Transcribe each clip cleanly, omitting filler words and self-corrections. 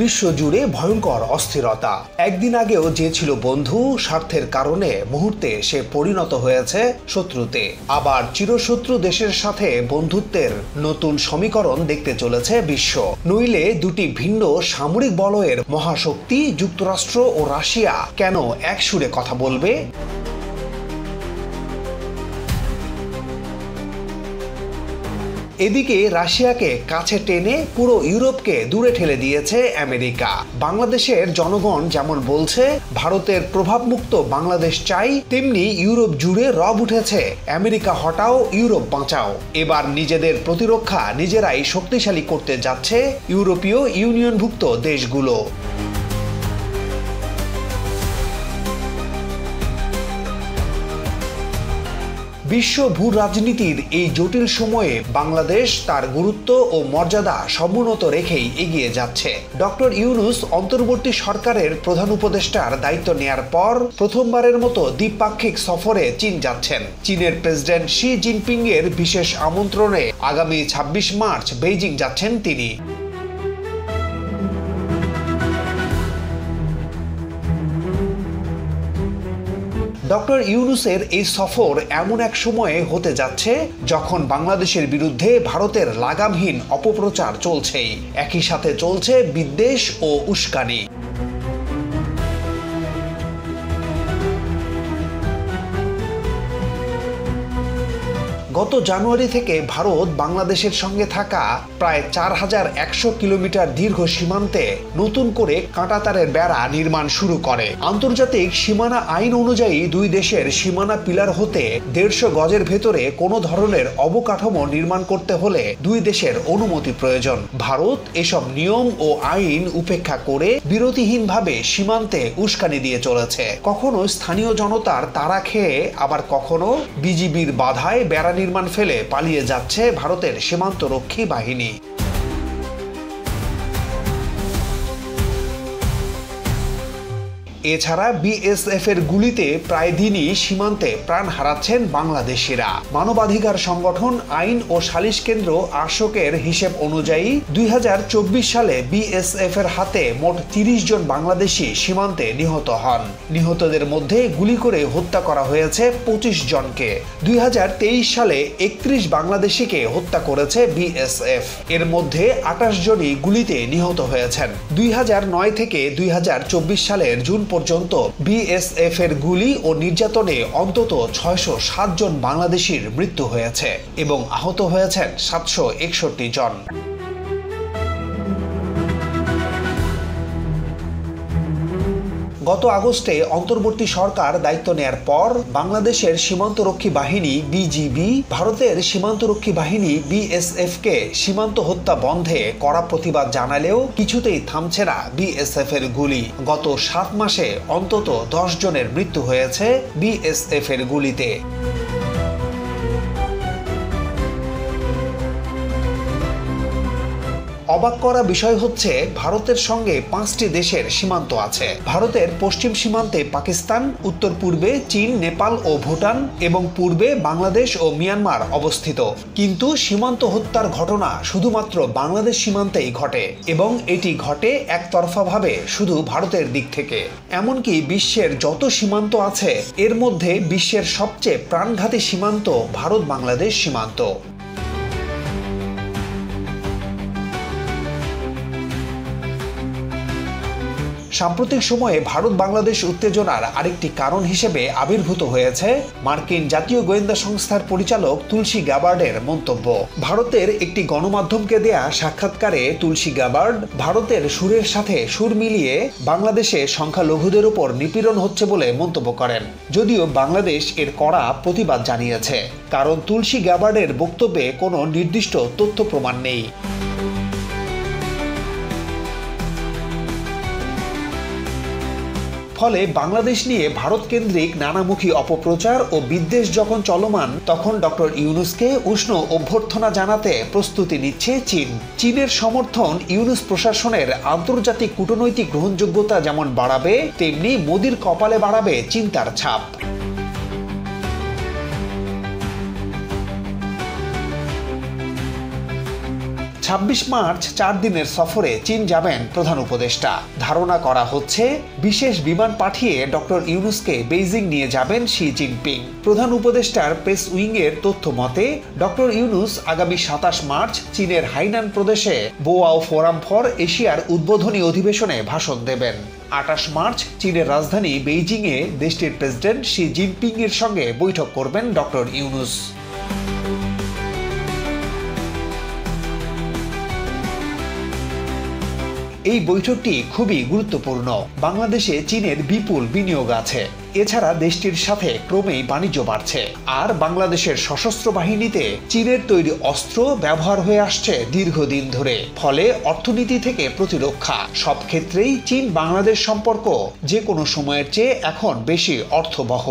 বিশ্বজুড়ে ভয়ঙ্কর অস্থিরতা। একদিন আগেও যে ছিল বন্ধু, স্বার্থের কারণে মুহূর্তে সে পরিণত হয়েছে শত্রুতে। আবার চিরশত্রু দেশের সাথে বন্ধুত্বের নতুন সমীকরণ দেখতে চলেছে বিশ্ব। নইলে দুটি ভিন্ন সামরিক বলয়ের মহাশক্তি যুক্তরাষ্ট্র ও রাশিয়া কেন এক সুরে কথা বলবে? এদিকে রাশিয়াকে কাছে টেনে পুরো ইউরোপকে দূরে ঠেলে দিয়েছে আমেরিকা। বাংলাদেশের জনগণ যেমন বলছে ভারতের প্রভাবমুক্ত বাংলাদেশ চাই, তেমনি ইউরোপ জুড়ে রব উঠেছে আমেরিকা হটাও, ইউরোপ বাঁচাও। এবার নিজেদের প্রতিরক্ষা নিজেরাই শক্তিশালী করতে যাচ্ছে ইউরোপীয় ইউনিয়নভুক্ত দেশগুলো। বিশ্ব ভূ রাজনীতির এই জটিল সময়ে বাংলাদেশ তার গুরুত্ব ও মর্যাদা সমুন্নত রেখেই এগিয়ে যাচ্ছে। ডক্টর ইউনূস অন্তর্বর্তী সরকারের প্রধান উপদেষ্টার দায়িত্ব নেয়ার পর প্রথমবারের মতো দ্বিপাক্ষিক সফরে চীন যাচ্ছেন। চীনের প্রেসিডেন্ট শি জিনপিং এর বিশেষ আমন্ত্রণে আগামী ২৬ মার্চ বেইজিং যাচ্ছেন তিনি। ডক্টর ইউনূসের এই সফর এমন এক সময়ে হতে যাচ্ছে যখন বাংলাদেশের বিরুদ্ধে ভারতের লাগামহীন অপপ্রচার চলছেই, একই সাথে চলছে বিদ্বেষ ও উস্কানি। গত জানুয়ারি থেকে ভারত বাংলাদেশের সঙ্গে থাকা প্রায় ৪,১০০ কিলোমিটার দীর্ঘ সীমান্তে নতুন করে কাঁটাতারের বেড়া নির্মাণ শুরু করে। আন্তর্জাতিক সীমানা আইন অনুযায়ী দুই দেশের সীমানা পিলার হতে ১৫০ গজের ভেতরে কোনো ধরনের অবকাঠামো নির্মাণ করতে হলে দুই দেশের অনুমতি প্রয়োজন। ভারত এসব নিয়ম ও আইন উপেক্ষা করে বিরতিহীনভাবে সীমান্তে উস্কানি দিয়ে চলেছে। কখনো স্থানীয় জনতার তাড়া খেয়ে, আবার কখনো বিজিবির বাধায় বেড়া নির্মাণ ফেলে পালিয়ে যাচ্ছে ভারতের সীমান্তরক্ষী বাহিনী। এছাড়া বিএসএফ এর গুলিতে প্রায় দিনই সীমান্তে প্রাণ হারাচ্ছেন বাংলাদেশিরা। মানবাধিকার সংগঠন আইন ও সালিশ কেন্দ্র আশোকের হিসেব অনুযায়ী ২০২৪ সালে বিএসএফ এর হাতে মোট ৩০ জন বাংলাদেশি সীমান্তে নিহত হন। নিহতদের মধ্যে গুলি করে হত্যা করা হয়েছে ২৫ জনকে। ২০২৩ সালে ৩১ বাংলাদেশিকে হত্যা করেছে বিএসএফ। এর মধ্যে ২৮ জনই গুলিতে নিহত হয়েছেন। ২০০৯ থেকে ২০২৪ সালের জুন পর্যন্ত বিএসএফ এর গুলি ও নির্যাতনে অন্তত ৬০৭ জন বাংলাদেশির মৃত্যু হয়েছে এবং আহত হয়েছেন ৭৬১ জন। গত আগস্টে অন্তর্বর্তী সরকার দায়িত্ব নেয়ার পর বাংলাদেশের সীমান্তরক্ষী বাহিনী বিজিবি ভারতের সীমান্তরক্ষী বাহিনী বিএসএফ কে সীমান্ত হত্যা বন্ধে কড়া প্রতিবাদ জানালেও কিছুতেই থামছে না বিএসএফ এর গুলি। গত ৭ মাসে অন্তত ১০ জনের মৃত্যু হয়েছে বিএসএফ এর গুলিতে। অবাক করা বিষয় হচ্ছে ভারতের সঙ্গে ৫টি দেশের সীমান্ত আছে। ভারতের পশ্চিম সীমান্তে পাকিস্তান, উত্তর পূর্বে চীন, নেপাল ও ভুটান এবং পূর্বে বাংলাদেশ ও মিয়ানমার অবস্থিত। কিন্তু সীমান্ত হত্যার ঘটনা শুধুমাত্র বাংলাদেশ সীমান্তেই ঘটে এবং এটি ঘটে একতরফাভাবে শুধু ভারতের দিক থেকে। এমনকি বিশ্বের যত সীমান্ত আছে এর মধ্যে বিশ্বের সবচেয়ে প্রাণঘাতী সীমান্ত ভারত বাংলাদেশ সীমান্ত। সাম্প্রতিক সময়ে ভারত বাংলাদেশ উত্তেজনার আরেকটি কারণ হিসেবে আবির্ভূত হয়েছে মার্কিন জাতীয় গোয়েন্দা সংস্থার পরিচালক তুলসী গ্যাবার্ডের মন্তব্য। ভারতের একটি গণমাধ্যমকে দেয়া সাক্ষাৎকারে তুলসী গ্যাবার্ড ভারতের সুরের সাথে সুর মিলিয়ে বাংলাদেশে সংখ্যালঘুদের উপর নিপীড়ন হচ্ছে বলে মন্তব্য করেন। যদিও বাংলাদেশ এর কড়া প্রতিবাদ জানিয়েছে, কারণ তুলসী গ্যাবার্ডের বক্তব্যে কোনো নির্দিষ্ট তথ্য প্রমাণ নেই। ফলে বাংলাদেশ নিয়ে ভারত কেন্দ্রিক নানামুখী অপপ্রচার ও বিদ্বেষ যখন চলমান, তখন ডক্টর ইউনূসকে উষ্ণ অভ্যর্থনা জানাতে প্রস্তুতি নিচ্ছে চীন। চীনের সমর্থন ইউনূস প্রশাসনের আন্তর্জাতিক কূটনৈতিক গ্রহণযোগ্যতা যেমন বাড়াবে, তেমনি মোদির কপালে বাড়াবে চিন্তার ছাপ। ২৬ 26 মার্চ 4 দিনের সফরে চীন যাবেন প্রধান উপদেষ্টা। ধারণা করা হচ্ছে বিশেষ বিমান পাঠিয়ে ডক্টর ইউনুসকে বেইজিং নিয়ে যাবেন শি জিনপিং। প্রধান উপদেষ্টার প্রেস উইংয়ের তথ্য মতে ডক্টর ইউনুস আগামী 27 মার্চ চীনের হাইনান প্রদেশে বোয়াও ফোরাম ফর এশিয়ার উদ্বোধনী অধিবেশনে ভাষণ দেবেন। 28 মার্চ চীনের রাজধানী বেইজিংয়ে দেশটির প্রেসিডেন্ট শি জিনপিং এর সঙ্গে বৈঠক করবেন ডক্টর ইউনুস। এই বৈঠকটি খুবই গুরুত্বপূর্ণ। বাংলাদেশে চীনের বিপুল বিনিয়োগ আছে। এছাড়া দেশটির সাথে ক্রমেই বাণিজ্য বাড়ছে, আর বাংলাদেশের সশস্ত্র বাহিনীতে চীনের তৈরি অস্ত্র ব্যবহার হয়ে আসছে দীর্ঘদিন ধরে। ফলে অর্থনীতি থেকে প্রতিরক্ষা সব ক্ষেত্রেই চীন বাংলাদেশ সম্পর্ক যে কোনো সময়ের চেয়ে এখন বেশি অর্থবহ।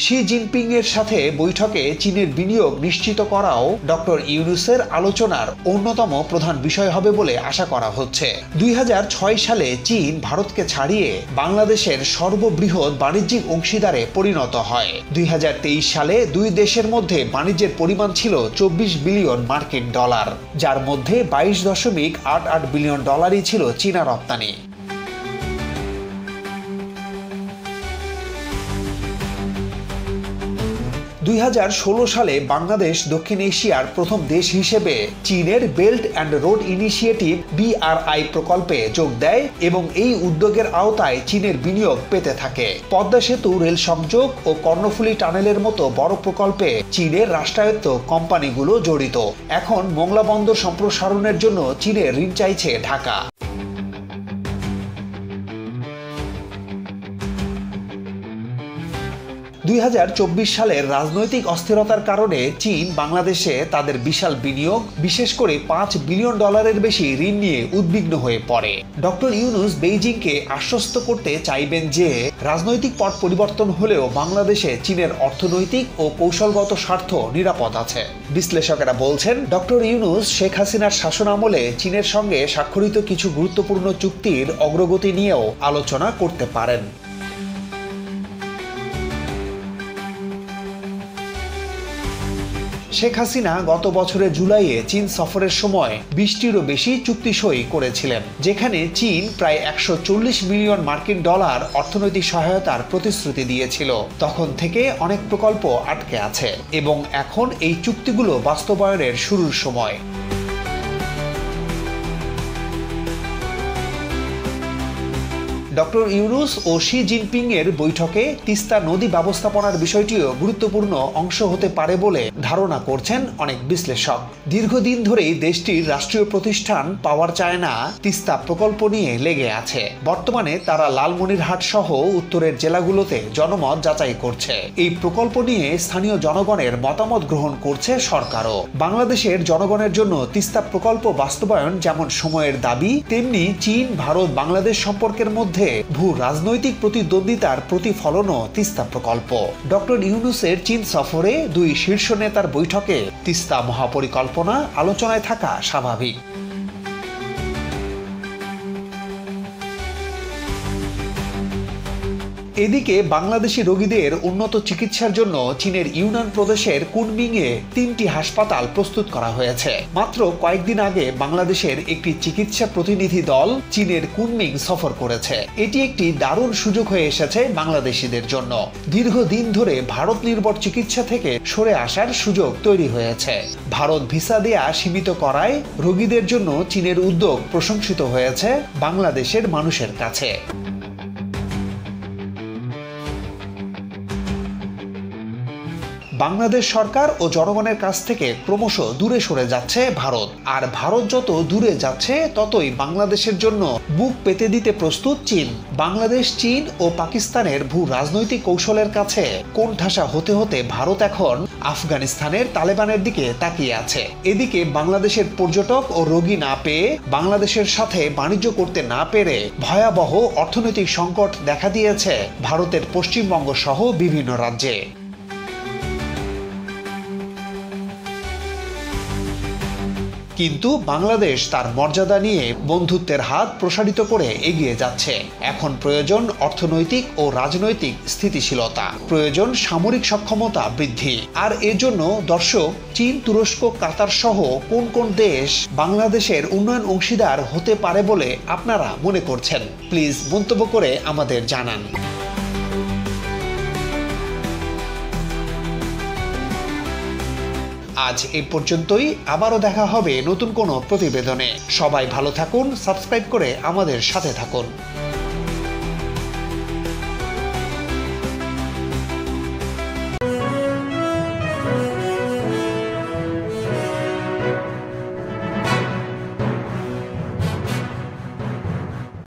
শি জিনপিং এর সাথে বৈঠকে চীনের বিনিয়োগ নিশ্চিত করাও ডক্টর ইউনুসের আলোচনার অন্যতম প্রধান বিষয় হবে বলে আশা করা হচ্ছে। 2006 সালে চীন ভারতকে ছাড়িয়ে বাংলাদেশের সর্ববৃহৎ বাণিজ্যিক অংশীদারে পরিণত হয়। 2023 সালে দুই দেশের মধ্যে বাণিজ্যের পরিমাণ ছিল 24 বিলিয়ন মার্কিন ডলার, যার মধ্যে 22.88 বিলিয়ন ডলারই ছিল চীনা রপ্তানি। 2016 সালে বাংলাদেশ দক্ষিণ এশিয়ার প্রথম দেশ হিসেবে চীনের belt and road initiative BRI প্রকল্পে যোগ দেয় এবং এই উদ্যোগের আওতায় চীনের বিনিয়োগ পেতে থাকে। পদ্মা সেতু, রেল সংযোগ ও কর্ণফুলী টানেলের মতো বড় প্রকল্পে চীনের রাষ্ট্রায়ত্ত কোম্পানিগুলো জড়িত। এখন মোংলা বন্দর সম্প্রসারণের জন্য চীনের ঋণ চাইছে ঢাকা। দুই 2024 সালের রাজনৈতিক অস্থিরতার কারণে চীন বাংলাদেশে তাদের বিশাল বিনিয়োগ, বিশেষ করে $5 বিলিয়ন বেশি ঋণ নিয়ে উদ্বিগ্ন হয়ে পড়ে। ডক্টর ইউনুস বেইজিংকে আশ্বস্ত করতে চাইবেন যে রাজনৈতিক পট পরিবর্তন হলেও বাংলাদেশে চীনের অর্থনৈতিক ও কৌশলগত স্বার্থ নিরাপদ আছে। বিশ্লেষকেরা বলছেন ডক্টর ইউনুস শেখ হাসিনার শাসনামলে চীনের সঙ্গে স্বাক্ষরিত কিছু গুরুত্বপূর্ণ চুক্তির অগ্রগতি নিয়েও আলোচনা করতে পারেন। শেখ হাসিনা গত বছরের জুলাইয়ে চীন সফরের সময় 20টিরও বেশি চুক্তি সই করেছিলেন, যেখানে চীন প্রায় $140 মিলিয়ন মার্কিন অর্থনৈতিক সহায়তার প্রতিশ্রুতি দিয়েছিল। তখন থেকে অনেক প্রকল্প আটকে আছে এবং এখন এই চুক্তিগুলো বাস্তবায়নের শুরুর সময়। ডক্টর ইউনুস ও শি জিনপিং এর বৈঠকে তিস্তা নদী ব্যবস্থাপনার বিষয়টিও গুরুত্বপূর্ণ অংশ হতে পারে বলে ধারণা করছেন অনেক বিশ্লেষক। দীর্ঘদিন ধরেই দেশটির রাষ্ট্রীয় প্রতিষ্ঠান পাওয়ার চায়না তিস্তা প্রকল্প নিয়ে লেগে আছে। বর্তমানে তারা লালমনিরহাট সহ উত্তরের জেলাগুলোতে জনমত যাচাই করছে। এই প্রকল্প নিয়ে স্থানীয় জনগণের মতামত গ্রহণ করছে সরকারও। বাংলাদেশের জনগণের জন্য তিস্তা প্রকল্প বাস্তবায়ন যেমন সময়ের দাবি, তেমনি চীন ভারত বাংলাদেশ সম্পর্কের মধ্যে ভূ রাজনৈতিক প্রতিদ্বন্দ্বিতার প্রতিফলনও তিস্তা প্রকল্প। ডক্টর ইউনুসের চীন সফরে দুই শীর্ষ নেতার বৈঠকে তিস্তা মহাপরিকল্পনা আলোচনায় থাকা স্বাভাবিক। এদিকে বাংলাদেশি রোগীদের উন্নত চিকিৎসার জন্য চীনের ইউনান প্রদেশের কুনমিংয়ে 3টি হাসপাতাল প্রস্তুত করা হয়েছে। মাত্র কয়েকদিন আগে বাংলাদেশের একটি চিকিৎসা প্রতিনিধি দল চীনের কুনমিং সফর করেছে। এটি একটি দারুণ সুযোগ হয়ে এসেছে বাংলাদেশিদের জন্য। দীর্ঘদিন ধরে ভারত নির্ভর চিকিৎসা থেকে সরে আসার সুযোগ তৈরি হয়েছে। ভারত ভিসা দেয়া সীমিত করায় রোগীদের জন্য চীনের উদ্যোগ প্রশংসিত হয়েছে বাংলাদেশের মানুষের কাছে। বাংলাদেশ সরকার ও জনগণের কাছ থেকে ক্রমশ দূরে সরে যাচ্ছে ভারত, আর ভারত যত দূরে যাচ্ছে ততই বাংলাদেশের জন্য বুক পেতে দিতে প্রস্তুত চীন। বাংলাদেশ, চীন ও পাকিস্তানের ভূ রাজনৈতিক কৌশলের কাছে কোণঠাসা হতে হতে ভারত এখন আফগানিস্তানের তালেবানের দিকে তাকিয়ে আছে। এদিকে বাংলাদেশের পর্যটক ও রোগী না পেয়ে, বাংলাদেশের সাথে বাণিজ্য করতে না পেরে ভয়াবহ অর্থনৈতিক সংকট দেখা দিয়েছে ভারতের পশ্চিমবঙ্গ সহ বিভিন্ন রাজ্যে। কিন্তু বাংলাদেশ তার মর্যাদা নিয়ে বন্ধুত্বের হাত প্রসারিত করে এগিয়ে যাচ্ছে। এখন প্রয়োজন অর্থনৈতিক ও রাজনৈতিক স্থিতিশীলতা, প্রয়োজন সামরিক সক্ষমতা বৃদ্ধি। আর এজন্য দর্শক, চীন, তুরস্ক, কাতার সহ কোন কোন দেশ বাংলাদেশের উন্নয়ন অংশীদার হতে পারে বলে আপনারা মনে করছেন? প্লিজ মন্তব্য করে আমাদের জানান। আজ এই পর্যন্তই, আবারও দেখা হবে নতুন কোনো প্রতিবেদনে। সবাই ভালো থাকুন, সাবস্ক্রাইব করে আমাদের সাথে থাকুন।